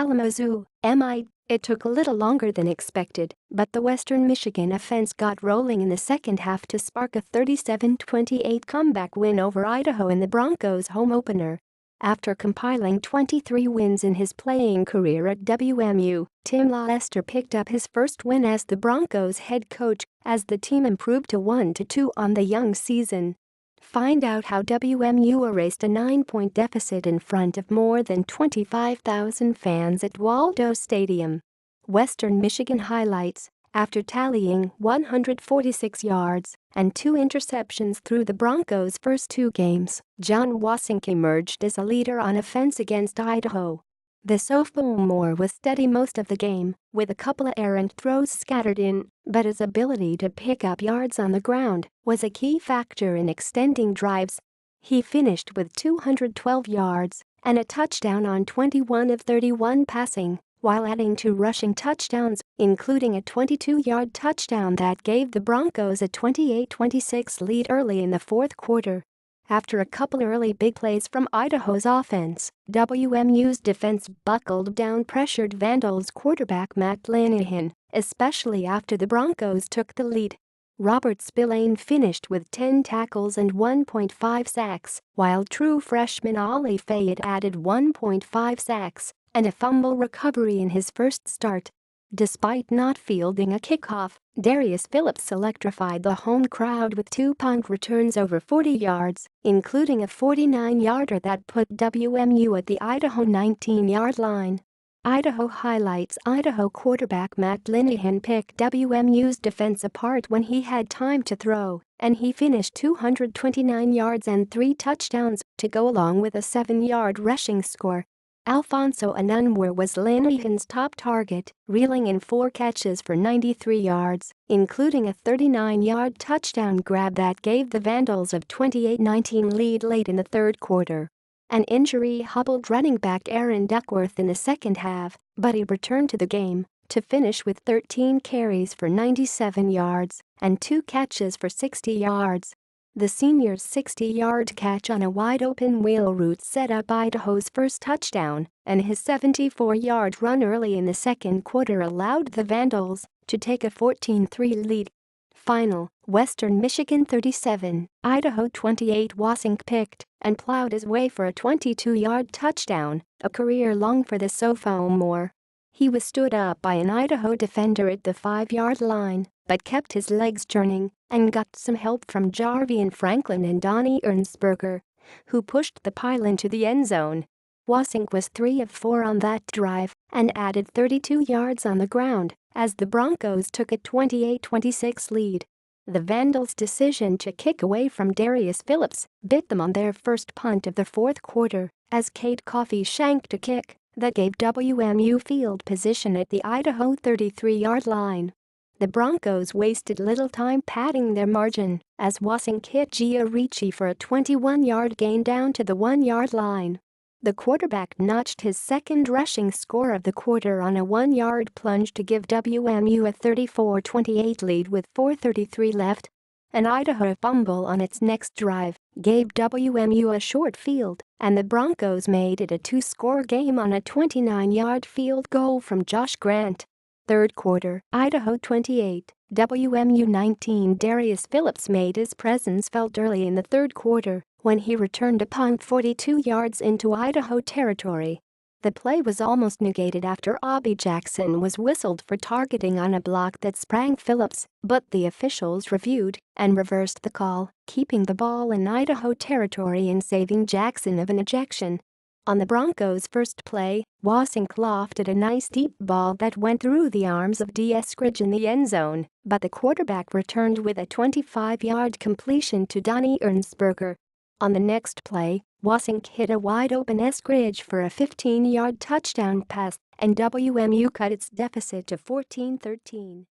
KALAMAZOO, MI. It took a little longer than expected, but the Western Michigan offense got rolling in the second half to spark a 37-28 comeback win over Idaho in the Broncos' home opener. After compiling 23 wins in his playing career at WMU, Tim Lester picked up his first win as the Broncos head coach as the team improved to 1-2 on the young season. Find out how WMU erased a 9-point deficit in front of more than 25,000 fans at Waldo Stadium. Western Michigan highlights: after tallying 146 yards and 2 interceptions through the Broncos' first 2 games, Jon Wassink emerged as a leader on offense against Idaho. The sophomore was steady most of the game, with a couple of errant throws scattered in, but his ability to pick up yards on the ground was a key factor in extending drives. He finished with 212 yards and a touchdown on 21 of 31 passing, while adding 2 rushing touchdowns, including a 22-yard touchdown that gave the Broncos a 28-26 lead early in the fourth quarter. After a couple early big plays from Idaho's offense, WMU's defense buckled down pressured Vandals quarterback Matt Linehan, especially after the Broncos took the lead. Robert Spillane finished with 10 tackles and 1.5 sacks, while true freshman Ollie Fayette added 1.5 sacks and a fumble recovery in his first start. Despite not fielding a kickoff, Darius Phillips electrified the home crowd with 2 punt returns over 40 yards, including a 49-yarder that put WMU at the Idaho 19-yard line. Idaho highlights: Idaho quarterback Matt Linehan picked WMU's defense apart when he had time to throw, and he finished 229 yards and 3 touchdowns to go along with a 7-yard rushing score. Alfonso Anunwar was Linehan's top target, reeling in 4 catches for 93 yards, including a 39-yard touchdown grab that gave the Vandals a 28-19 lead late in the third quarter. An injury hobbled running back Aaron Duckworth in the second half, but he returned to the game to finish with 13 carries for 97 yards and 2 catches for 60 yards. The senior's 60-yard catch on a wide-open wheel route set up Idaho's first touchdown, and his 74-yard run early in the second quarter allowed the Vandals to take a 14-3 lead. Final: Western Michigan 37, Idaho 28. Wassink picked and plowed his way for a 22-yard touchdown, a career long for the sophomore. He was stood up by an Idaho defender at the 5-yard line, but kept his legs churning and got some help from Jarvian Franklin and Donnie Ernsberger, who pushed the pile into the end zone. Wassink was 3 of 4 on that drive and added 32 yards on the ground as the Broncos took a 28-26 lead. The Vandals' decision to kick away from Darius Phillips bit them on their first punt of the fourth quarter as Cade Coffey shanked a kick that gave WMU field position at the Idaho 33-yard line. The Broncos wasted little time padding their margin as Wassink hit Gia Ricci for a 21-yard gain down to the 1-yard line. The quarterback notched his second rushing score of the quarter on a 1-yard plunge to give WMU a 34-28 lead with 4:33 left. An Idaho fumble on its next drive gave WMU a short field, and the Broncos made it a 2-score game on a 29-yard field goal from Josh Grant. Third quarter, Idaho 28, WMU 19. Darius Phillips made his presence felt early in the third quarter when he returned a punt 42 yards into Idaho territory. The play was almost negated after Obie Jackson was whistled for targeting on a block that sprang Phillips, but the officials reviewed and reversed the call, keeping the ball in Idaho territory and saving Jackson of an ejection. On the Broncos' first play, Wassink lofted a nice deep ball that went through the arms of D. Eskridge in the end zone, but the quarterback returned with a 25-yard completion to Donnie Ernsberger. On the next play, Wassink hit a wide-open Eskridge for a 15-yard touchdown pass, and WMU cut its deficit to 14-13.